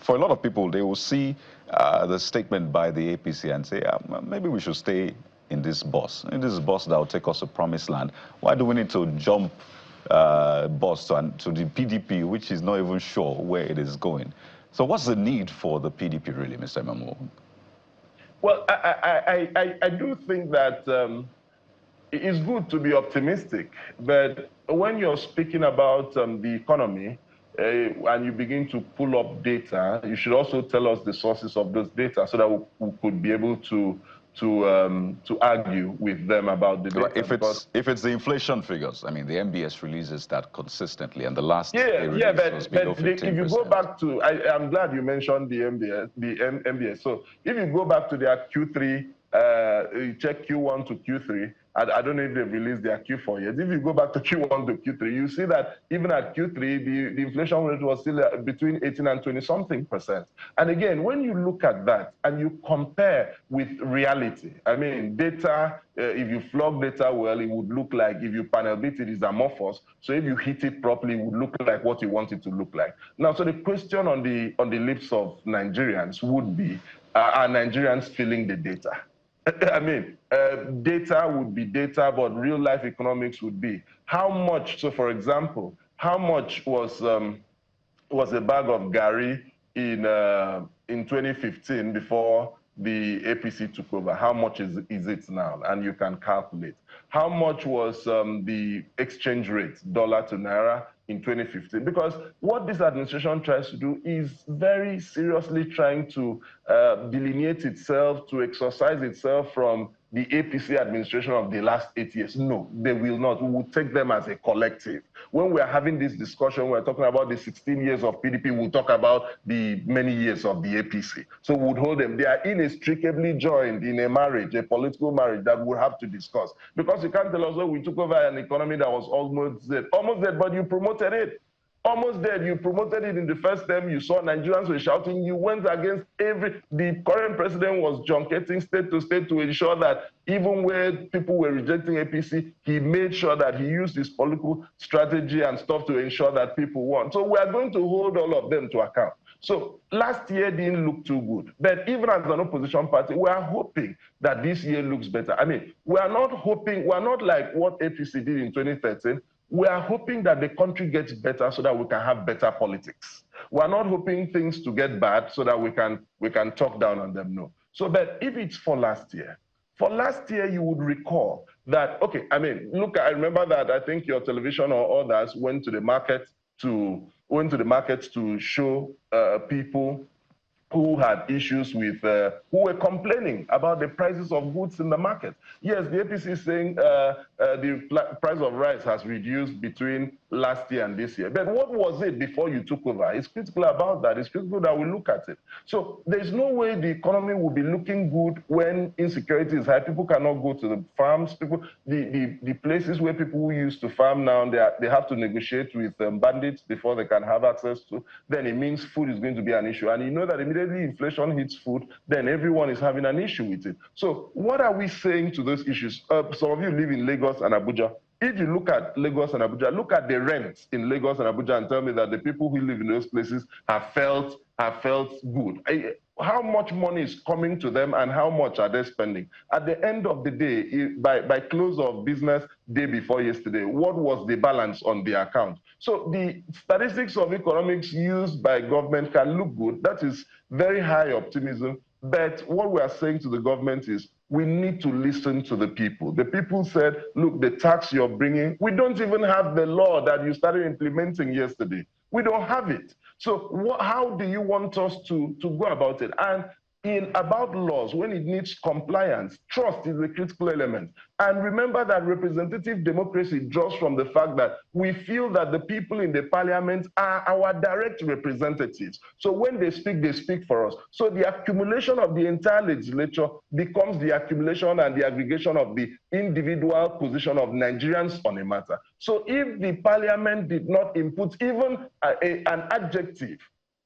for a lot of people, they will see the statement by the APC and say, maybe we should stay in this bus that will take us to promised land. Why do we need to jump bus to the PDP, which is not even sure where it is going? So what's the need for the PDP, really, Mr. Mamu? Well, I do think that it's good to be optimistic, but when you're speaking about the economy and you begin to pull up data, you should also tell us the sources of those data so that we could be able to argue with them about the data. If it's the inflation figures, I mean, the MBS releases that consistently, and the last but if you go back to, I'm glad you mentioned the MBS. So if you go back to their Q3, you check Q1 to Q3. I don't know if they've released their Q4 yet. If you go back to Q1 to Q3, you see that even at Q3, the inflation rate was still between 18 and 20-something%. And again, when you look at that and you compare with reality, I mean, data, if you flog data well, it would look like, if you panel beat it, it's amorphous. So if you hit it properly, it would look like what you want it to look like. Now, so the question on the lips of Nigerians would be, are Nigerians feeling the data? I mean, data would be data, but real life economics would be how much. So, for example, how much was a bag of Gary in 2015 before the APC took over? How much is it now? And you can calculate. How much was the exchange rate, dollar to naira, in 2015? Because what this administration tries to do is very seriously trying to delineate itself, to exorcise itself from the APC administration of the last 8 years. No, they will not. We will take them as a collective. When we are having this discussion, we're talking about the 16 years of PDP, we'll talk about the many years of the APC. So we would hold them. They are inextricably joined in a marriage, a political marriage that we'll have to discuss. Because you can't tell us, oh, we took over an economy that was almost dead. Almost dead, but you promoted it. Almost dead, you promoted it in the first term. You saw Nigerians were shouting. You went against the current president was junketing state to state to ensure that even where people were rejecting APC, he made sure that he used his political strategy and stuff to ensure that people won. So we are going to hold all of them to account. So last year didn't look too good. But even as an opposition party, we are hoping that this year looks better. I mean, we are not hoping, we are not like what APC did in 2013. We are hoping that the country gets better so that we can have better politics. We are not hoping things to get bad so that we can talk down on them, no. So, but if it's for last year you would recall that, okay, I mean, look, I remember that I think your television or others went to the market to show people who had issues with, who were complaining about the prices of goods in the market. Yes, the APC is saying the price of rice has reduced between last year and this year. But what was it before you took over? It's critical about that. It's critical that we look at it. So there's no way the economy will be looking good when insecurity is high. People cannot go to the farms. The places where people who used to farm now, they have to negotiate with bandits before they can have access to. Then it means food is going to be an issue. And you know that immediately inflation hits food, then everyone is having an issue with it. So what are we saying to those issues? Some of you live in Lagos and Abuja. If you look at Lagos and Abuja, look at the rents in Lagos and Abuja and tell me that the people who live in those places have felt good. How much money is coming to them and how much are they spending? At the end of the day, by close of business day before yesterday, what was the balance on the account? So the statistics of economics used by government can look good. That is very high optimism. But what we are saying to the government is we need to listen to the people. The people said, look, the tax you're bringing, we don't even have the law that you started implementing yesterday. We don't have it. So how do you want us to go about it? And about laws, when it needs compliance, trust is a critical element. And remember that representative democracy draws from the fact that we feel that the people in the parliament are our direct representatives. So when they speak for us. So the accumulation of the entire legislature becomes the accumulation and the aggregation of the individual position of Nigerians on a matter. So if the parliament did not input even an adjective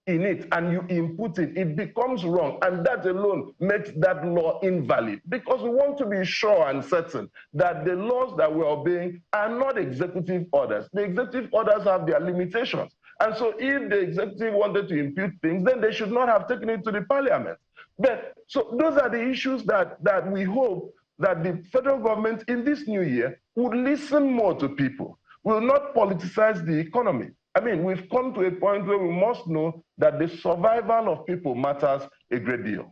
in it and you input it, it becomes wrong, and that alone makes that law invalid, because we want to be sure and certain that the laws that we're obeying are not executive orders. The executive orders have their limitations, And so if the executive wanted to impute things, then they should not have taken it to the parliament. But so those are the issues that we hope that the federal government in this new year would listen more to people, will not politicize the economy. I mean, we've come to a point where we must know that the survival of people matters a great deal.